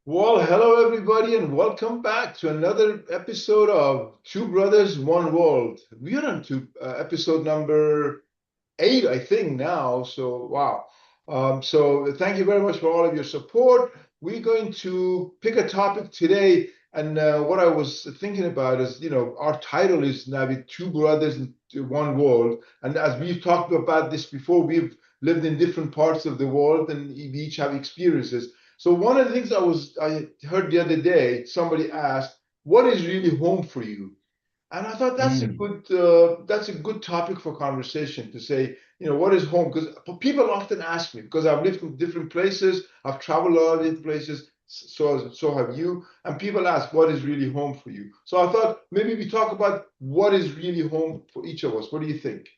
Well, hello everybody, and welcome back to another episode of Two Brothers, One World. We are on to episode number 8, I think now. So, wow. So, thank you very much for all of your support. We're going to pick a topic today, and what I was thinking about is, our title is now Two Brothers in One World. And as we've talked about this before, we've lived in different parts of the world, and we each have experiences. So, one of the things I heard the other day, somebody asked, "What is really home for you?" And I thought Mm. that's a good topic for conversation to say, what is home? Because people often ask me because I've lived in different places, I've traveled a lot of different places, so have you. And people ask, what is really home for you? So I thought maybe we talk about what is really home for each of us. What do you think?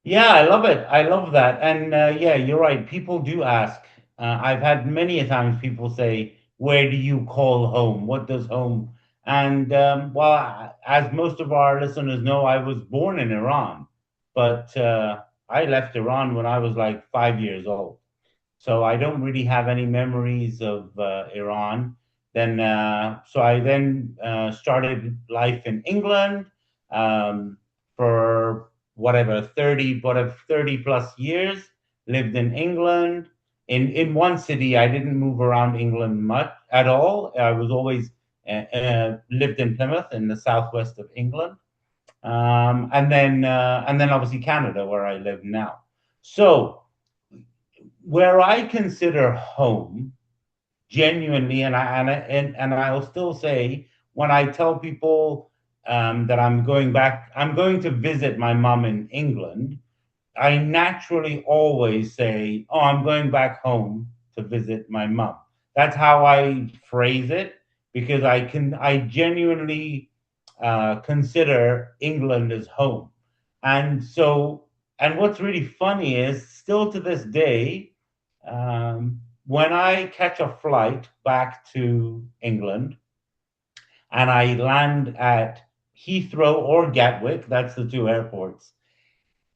Yeah, I love it. I love that. And yeah, you're right. People do ask. I've had many a times people say, "Where do you call home? What does home?" And as most of our listeners know, I was born in Iran, but I left Iran when I was like 5 years old. So I don't really have any memories of Iran. So I then started life in England for whatever 30 plus years. Lived in England in one city. I didn't move around England much at all. I was always lived in Plymouth in the southwest of England, and then obviously Canada, where I live now. So where I consider home genuinely, and I'll still say when I tell people that I'm going back, I'm going to visit my mom in England. I naturally always say, "Oh, I'm going back home to visit my mom." That's how I phrase it because I genuinely consider England as home, and so and what's really funny is still to this day, when I catch a flight back to England and I land at Heathrow or Gatwick, that's the two airports,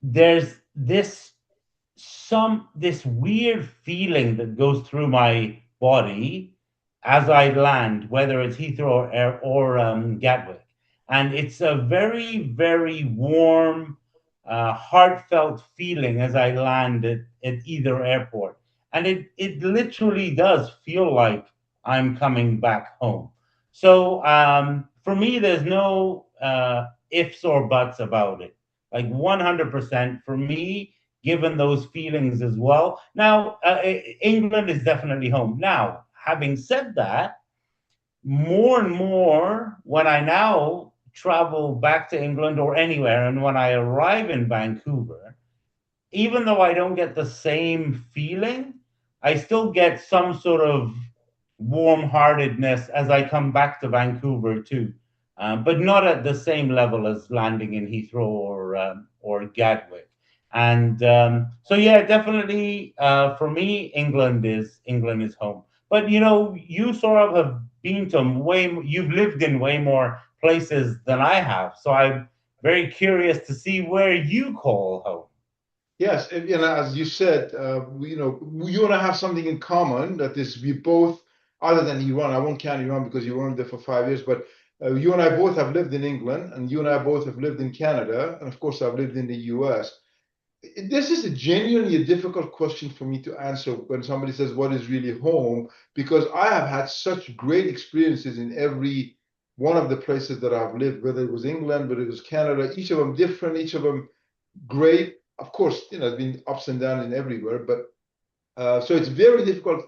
there's this weird feeling that goes through my body as I land, whether it's Heathrow or Gatwick, and it's a very very warm, heartfelt feeling as I land at either airport, and it literally does feel like I'm coming back home. So for me, there's no ifs or buts about it. Like 100% for me, given those feelings as well. Now, England is definitely home. Now, having said that, more and more when I now travel back to England or anywhere, and when I arrive in Vancouver, even though I don't get the same feeling, I still get some sort of warm heartedness as I come back to Vancouver too, but not at the same level as landing in Heathrow or Gatwick. And so, yeah, definitely for me, England is home. But you sort of have been to you've lived in way more places than I have. So I'm very curious to see where you call home. Yes, and, as you said, you and I have something in common that is we both, other than Iran, I won't count Iran because you weren't there for 5 years, but you and I both have lived in England, and you and I both have lived in Canada, and of course, I've lived in the US. This is a genuinely a difficult question for me to answer when somebody says, "What is really home?" Because I have had such great experiences in every one of the places that I've lived, whether it was England, whether it was Canada, each of them different, each of them great. Of course, there's been ups and downs in everywhere, but so it's a very difficult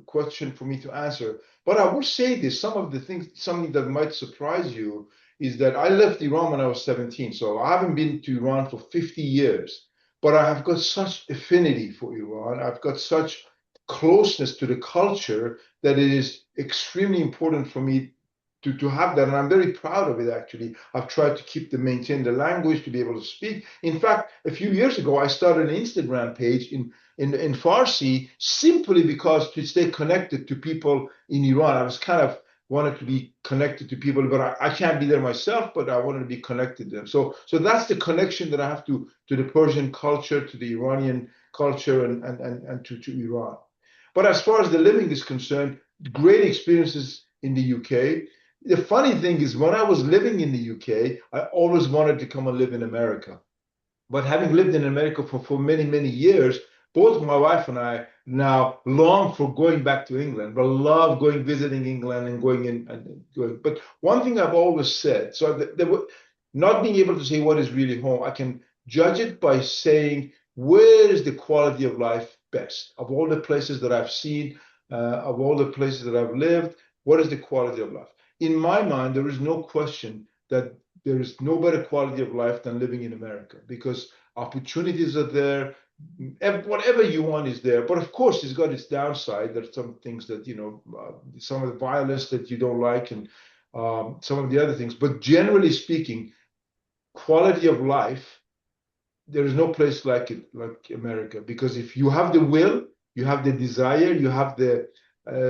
question for me to answer. But I will say this: some of the things, something that might surprise you, is that I left Iran when I was 17, so I haven't been to Iran for 50 years. But I have got such affinity for Iran. I've got such closeness to the culture that it is extremely important for me to have that, and I'm very proud of it. Actually, I've tried to keep to maintain the language to be able to speak. In fact, a few years ago, I started an Instagram page in Farsi simply because to stay connected to people in Iran. I was kind of wanted to be connected to people, but I can't be there myself, but I wanted to be connected to them. So that's the connection that I have to the Persian culture, to the Iranian culture, and to Iran. But as far as the living is concerned, great experiences in the UK. The funny thing is, when I was living in the UK, I always wanted to come and live in America. But having lived in America for many, many years, both my wife and I now long for going back to England, but love going visiting England and going in and going. But one thing I've always said, so not being able to say what is really home, I can judge it by saying where is the quality of life best of all the places that I've seen, of all the places that I've lived. What is the quality of life? In my mind, there is no question that there is no better quality of life than living in America because opportunities are there. Whatever you want is there. But of course, it's got its downside. There's some things that, some of the violence that you don't like and some of the other things. But generally speaking, quality of life, there is no place like it, like America. Because if you have the will, you have the desire, you have the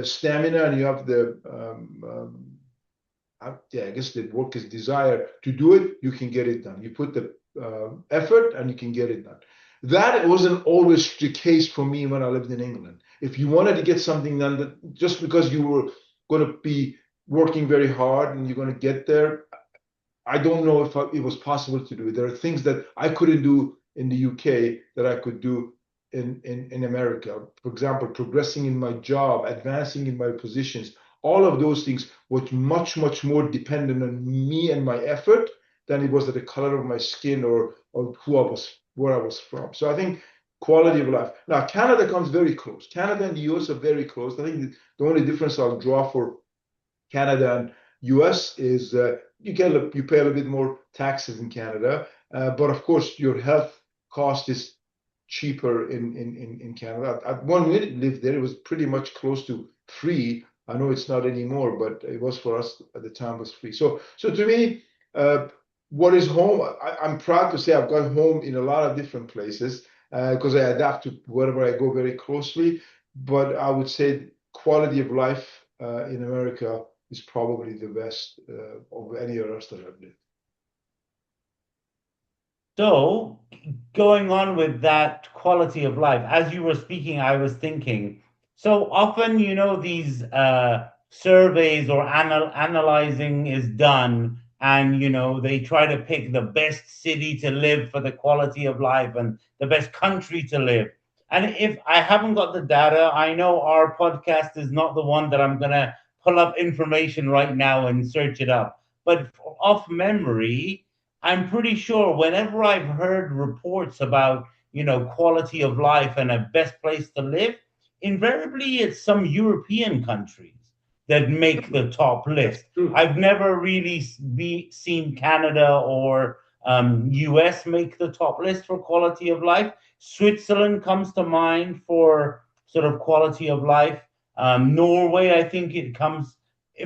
stamina, and you have the I guess the work is desire to do it, you can get it done. You put the effort and you can get it done. That wasn't always the case for me when I lived in England. If you wanted to get something done, that just because you were going to be working very hard and you're going to get there, I don't know if it was possible to do it. There are things that I couldn't do in the UK that I could do in America. For example, progressing in my job, advancing in my positions, all of those things were much, much more dependent on me and my effort than it was the color of my skin or who I was, where I was from. So I think quality of life. Now, Canada comes very close. Canada and the US are very close. I think the only difference I'll draw for Canada and US is you pay a little bit more taxes in Canada, but of course your health cost is cheaper in Canada. When we lived there, it was pretty much close to free. I know it's not anymore, but it was for us at the time was free. So to me, what is home? I'm proud to say I've got home in a lot of different places because I adapt to wherever I go very closely. But I would say quality of life in America is probably the best of any of us that I've lived. So, going on with that quality of life, as you were speaking, I was thinking, so often, these surveys or analyzing is done, and, they try to pick the best city to live for the quality of life and the best country to live. And if I haven't got the data, I know our podcast is not the one that I'm going to pull up information right now and search it up. But off memory, I'm pretty sure whenever I've heard reports about, quality of life and a best place to live, invariably it's some European countries that make the top list. I've never really seen Canada or US make the top list for quality of life. Switzerland comes to mind for sort of quality of life. Norway, I think it comes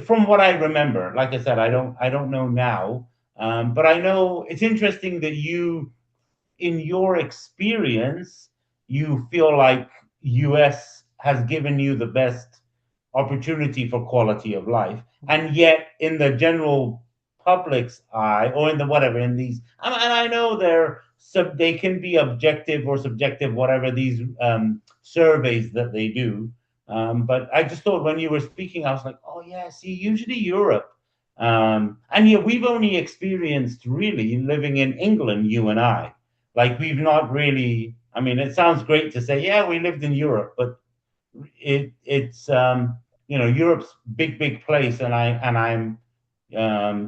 from what I remember. Like I said, I don't know now. But I know it's interesting that in your experience, you feel like US has given you the best opportunity for quality of life, and yet in the general public's eye, or in the whatever, in these, and I know they can be objective or subjective, whatever these surveys that they do. But I just thought when you were speaking, I was like, oh yeah, see, usually Europe. And yet we've only experienced really living in England, you and I. Like we've not really, I mean, it sounds great to say, yeah, we lived in Europe, but it's Europe's big place, and I'm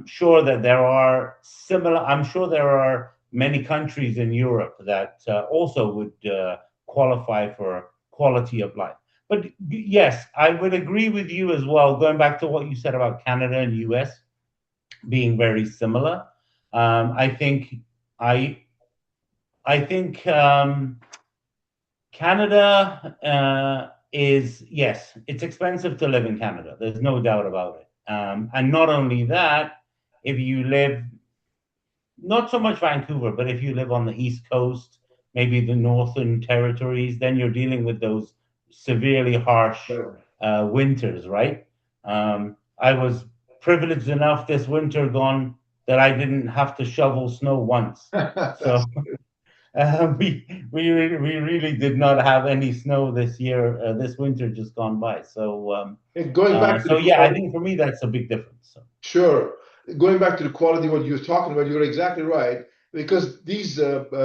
sure that there are similar. I'm sure there are many countries in Europe that also would qualify for quality of life. But yes, I would agree with you as well. Going back to what you said about Canada and US being very similar, I think I I think Canada is, yes, it's expensive to live in Canada. There's no doubt about it. And not only that, if you live, not so much Vancouver, but if you live on the East Coast, maybe the Northern Territories, then you're dealing with those severely harsh Sure. winters, right? I was privileged enough this winter gone that I didn't have to shovel snow once. So That's good. We really did not have any snow this year, this winter just gone by. And going back to So the yeah, I quality, think for me that's a big difference. So. sure. Going back to the quality, what you're talking about, you're exactly right. Because these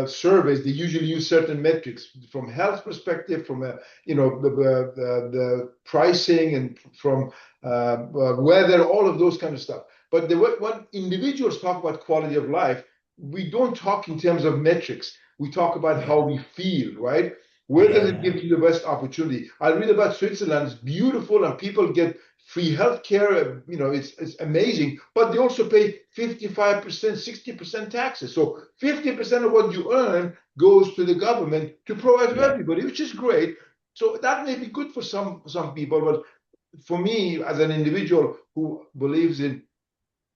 surveys, they usually use certain metrics from health perspective, from the pricing, and from weather, all of those kind of stuff. But when individuals talk about quality of life, we don't talk in terms of metrics. We talk about how Yeah, we feel, right? Where yeah, does it yeah, give you the best opportunity? I read about Switzerland. It's beautiful, and people get free healthcare. It's amazing, but they also pay 55%, 60% taxes. So 50% of what you earn goes to the government to provide for yeah, everybody, which is great. So that may be good for some people, but for me, as an individual who believes in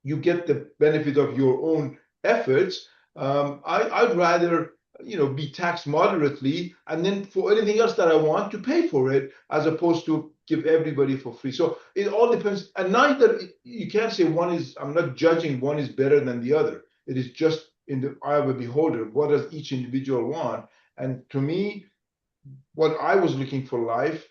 you get the benefit of your own efforts. I'd rather be taxed moderately, and then for anything else that I want to pay for it, as opposed to give everybody for free. So it all depends. And neither you can't say one is. I'm not judging one is better than the other. It is just in the eye of a beholder. What does each individual want? And to me, what I was looking for life,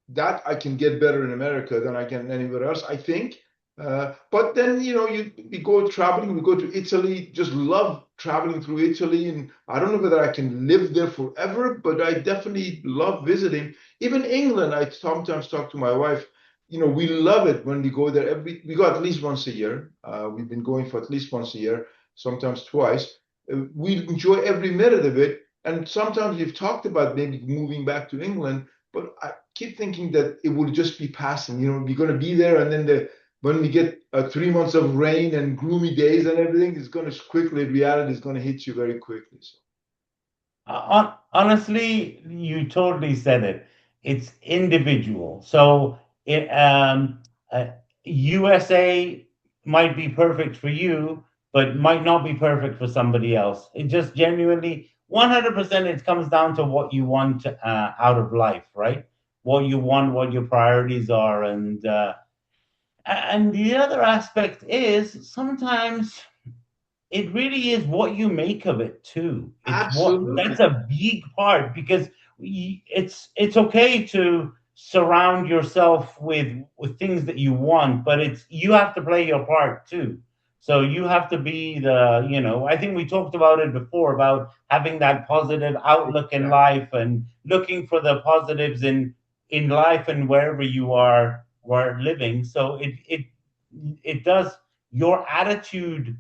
that I can get better in America than I can anywhere else, I think. But then, we go traveling, we go to Italy, just love traveling through Italy. And I don't know whether I can live there forever, but I definitely love visiting. Even England, I sometimes talk to my wife. We love it when we go there. We go at least once a year. We've been going for at least once a year, sometimes twice. We enjoy every minute of it. And sometimes we've talked about maybe moving back to England, but I keep thinking that it will just be passing. We're going to be there, and then when we get 3 months of rain and gloomy days and everything, it's going to quickly. Reality is going to hit you very quickly. So. Honestly, you totally said it. It's individual. So uh, USA might be perfect for you, but might not be perfect for somebody else. It just genuinely 100% it comes down to what you want out of life, right? What you want, what your priorities are, and the other aspect is sometimes it really is what you make of it too. It's what Absolutely. that's a big part because it's okay to surround yourself with things that you want, but it's you have to play your part too. So you have to be I think we talked about it before about having that positive outlook in Exactly. life and looking for the positives in life and wherever you are living. So it does your attitude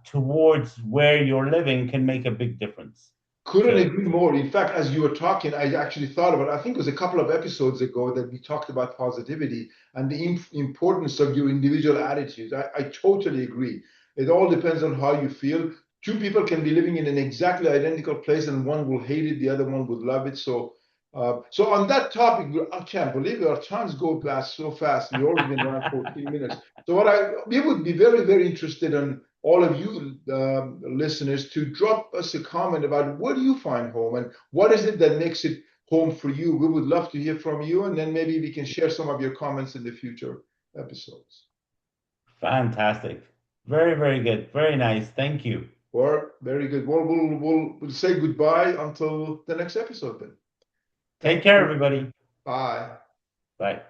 towards where you're living can make a big difference. Couldn't So, agree more. In fact, as you were talking, I actually thought about, I think it was a couple of episodes ago that we talked about positivity and the importance of your individual attitudes. I totally agree. It all depends on how you feel. Two people can be living in an exactly identical place, and one will hate it, the other one would love it. So on that topic, I can't believe it. Our times go past so fast. We've already been around 14 minutes. So we would be very, very interested in all of you listeners to drop us a comment about where do you find home and what is it that makes it home for you. We would love to hear from you, and then maybe we can share some of your comments in the future episodes. fantastic. Very, very good. Very nice. Thank you. Or very good. Well, we'll say goodbye until the next episode then. Take Thank care, you. everybody. Bye. Bye.